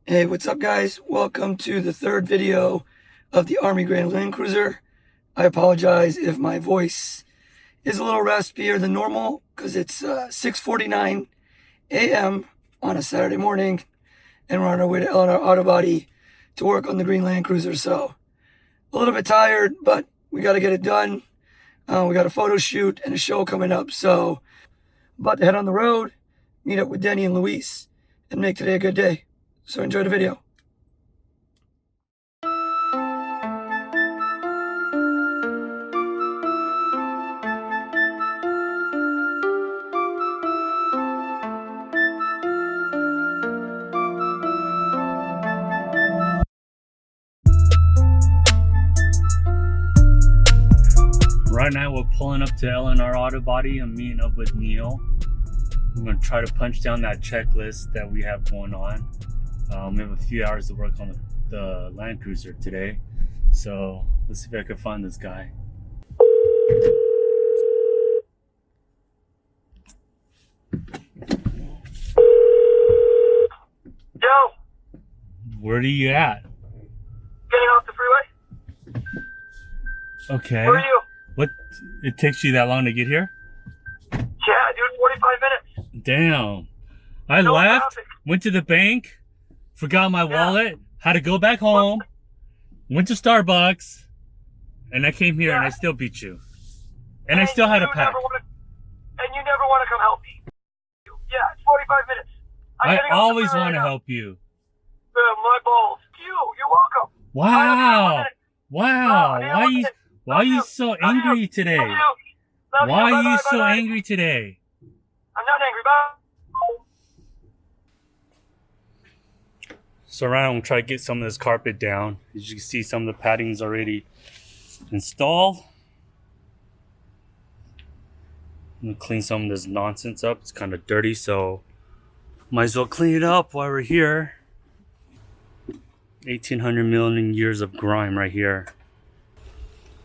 Hey, what's up guys? Welcome to the third video of the Army Grand Land Cruiser. I apologize if my voice is a little raspier than normal because it's 6:49 a.m. on a Saturday morning and we're on our way to Eleanor Autobody to work on the Green Land Cruiser. So a little bit tired, but we got to get it done. We got a photo shoot and a show coming up. So about to head on the road, meet up with Denny and Luis, and make today a good day. So enjoy the video. Right now we're pulling up to Eleanor Autobody. I'm meeting up with Neil. I'm going to try to punch down that checklist that we have going on. We have a few hours to work on the Land Cruiser today. So let's see if I can find this guy. Yo! Where are you at? Getting off the freeway? Okay. Where are you? What? It takes you that long to get here? Yeah, dude, 45 minutes. Damn. I No left, traffic. went to the bank, forgot my wallet, had to go back home, went to Starbucks, and I came here and I still beat you. And I still had to pack. And you never want to come help me. Yeah, it's 45 minutes. I'm I getting off the always freeway want to right now. help you. My balls. You're welcome. Wow. No, Wow. Neil, Why are you Love so Love angry you. today? Love you. Love Why you. are you Bye-bye, so bye-bye. angry today? I'm not angry. Bye. So around, we'll try to get some of this carpet down. As you can see, some of the padding's already installed. I'm gonna clean some of this nonsense up. It's kind of dirty, so might as well clean it up while we're here. 1800 million years of grime right here.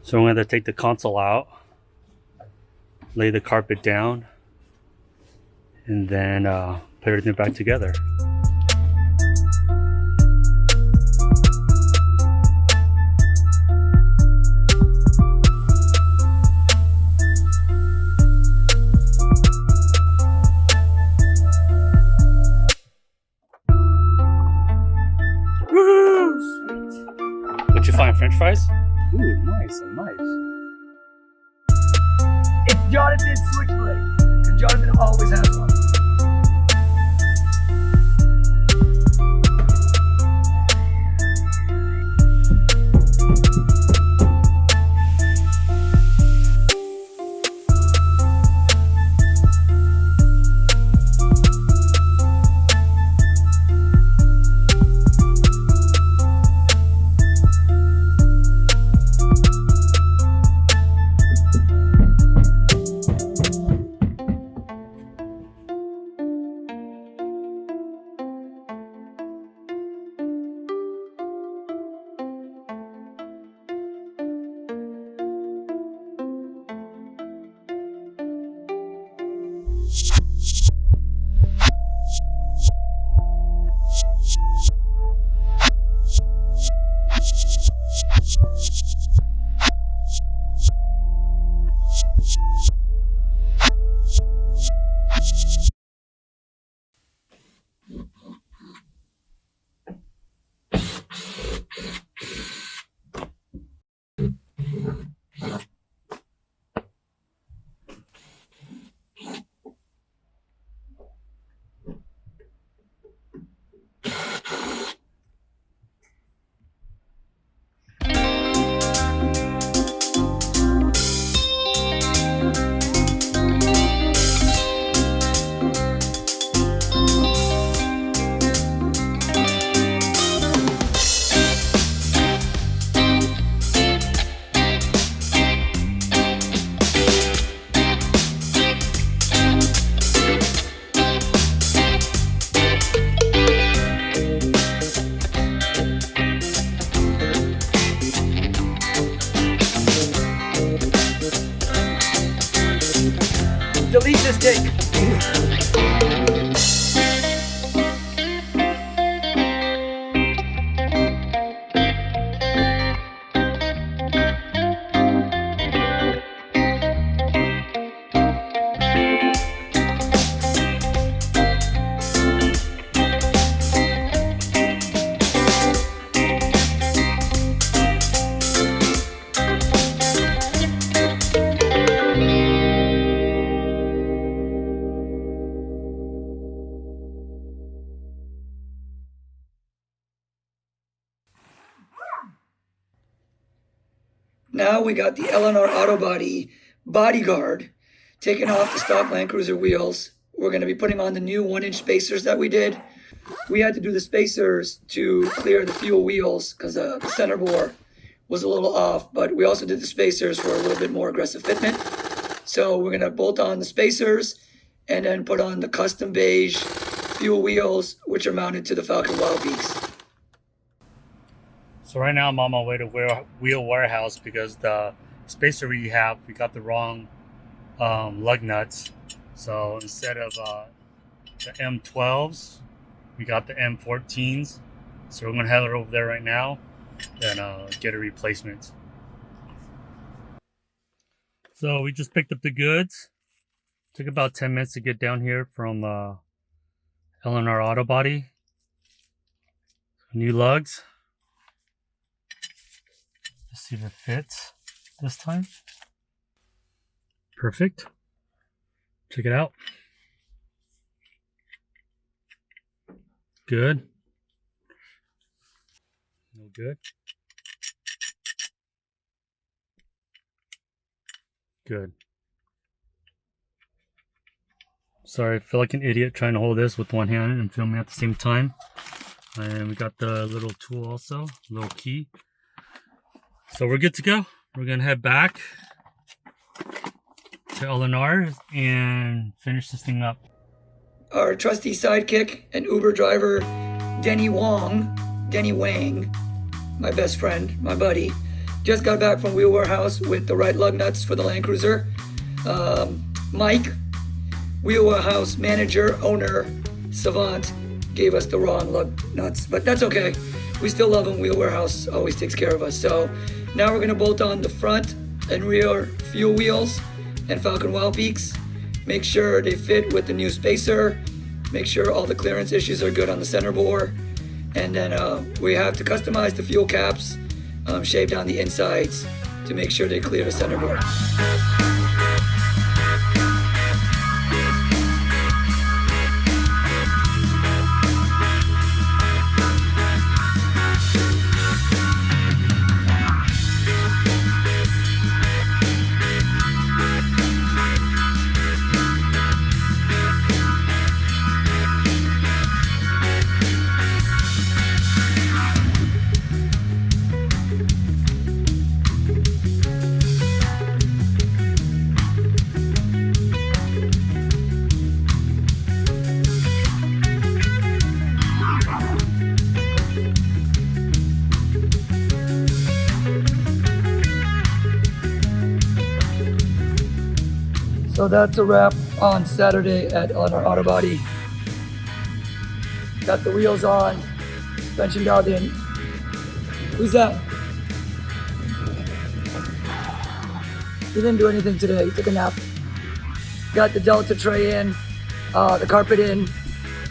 So I'm gonna take the console out, lay the carpet down, and then put everything back together. What'd you find? French fries? Ooh, nice, a knife. It's Jonathan's switchblade, because Jonathan always has one. Now we got the LNR Autobody Bodyguard taking off the stock Land Cruiser wheels. We're going to be putting on the new 1-inch spacers that we did. We had to do the spacers to clear the fuel wheels because the center bore was a little off, but we also did the spacers for a little bit more aggressive fitment. So we're going to bolt on the spacers and then put on the custom beige fuel wheels, which are mounted to the Falken Wildpeaks. So right now I'm on my way to Wheel Warehouse because the spacer we got the wrong lug nuts. So instead of the M12s, we got the M14s. So we're gonna head over there right now and get a replacement. So we just picked up the goods. Took about 10 minutes to get down here from LNR Autobody. New lugs. Let's see if it fits this time. Perfect. Check it out. Good. No good. Good. Sorry, I feel like an idiot trying to hold this with one hand and filming at the same time. And we got the little tool also, little key. So we're good to go. We're gonna head back to LNR and finish this thing up. Our trusty sidekick and Uber driver, Denny Wang, my best friend, my buddy, just got back from Wheel Warehouse with the right lug nuts for the Land Cruiser. Mike, Wheel Warehouse manager, owner, savant, gave us the wrong lug nuts, but that's okay. We still love him. Wheel Warehouse always takes care of us. So now we're gonna bolt on the front and rear fuel wheels and Falken Wildpeaks. Make sure they fit with the new spacer. Make sure all the clearance issues are good on the center bore. And then we have to customize the fuel caps, shave down the insides to make sure they clear the center bore. So that's a wrap on Saturday at LNR Autobody. Got the wheels on, suspension dialed in. Who's that? He didn't do anything today, he took a nap. Got the Delta tray in, the carpet in.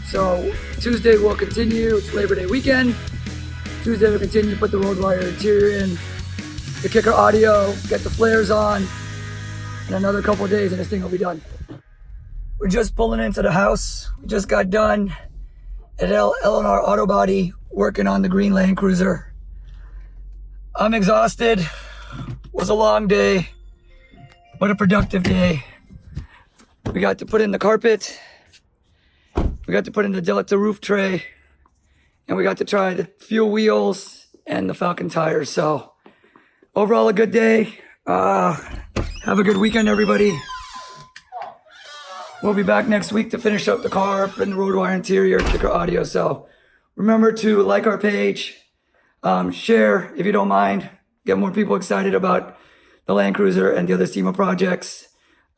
So Tuesday we'll continue, it's Labor Day weekend. Tuesday we'll continue to put the Roadwire interior in, the kicker audio, get the flares on. In another couple of days and this thing will be done. We're just pulling into the house. We just got done at LNR Autobody working on the green Land Cruiser. I'm exhausted. It was a long day, but a productive day. We got to put in the carpet. We got to put in the Delta roof tray. And we got to try the fuel wheels and the Falken Tire. So overall a good day. Have a good weekend, everybody. We'll be back next week to finish up the car, put in the Roadwire interior, kicker audio. So remember to like our page, share if you don't mind, get more people excited about the Land Cruiser and the other SEMA projects.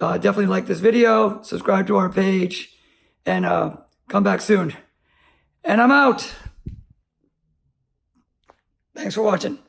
Definitely like this video, subscribe to our page, and come back soon. And I'm out. Thanks for watching.